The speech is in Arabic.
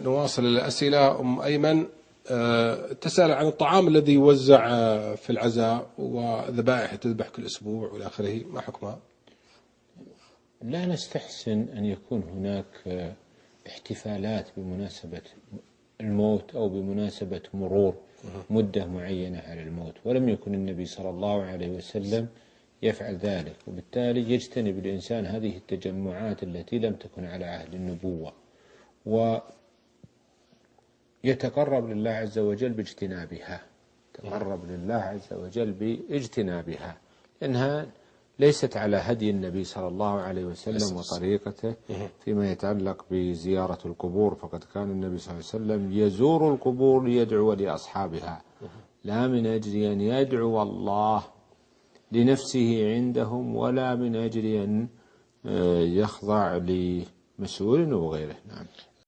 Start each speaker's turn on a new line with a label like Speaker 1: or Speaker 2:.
Speaker 1: نواصل الأسئلة. أم أيمن تسأل عن الطعام الذي يوزع في العزاء وذبائح تذبح كل أسبوع وإلى آخره، ما حكمها؟
Speaker 2: لا نستحسن أن يكون هناك احتفالات بمناسبة الموت أو بمناسبة مرور مدة معينة على الموت، ولم يكن النبي صلى الله عليه وسلم يفعل ذلك، وبالتالي يجتنب الإنسان هذه التجمعات التي لم تكن على عهد النبوة، ويتقرب لله عز وجل باجتنابها، تقرب لله عز وجل باجتنابها، لأنها ليست على هدي النبي صلى الله عليه وسلم وطريقته فيما يتعلق بزيارة القبور. فقد كان النبي صلى الله عليه وسلم يزور القبور ليدعو لأصحابها، لا من أجل أن يدعو الله لنفسه عندهم، ولا من أجل أن يخضع لمسؤول وغيره. نعم.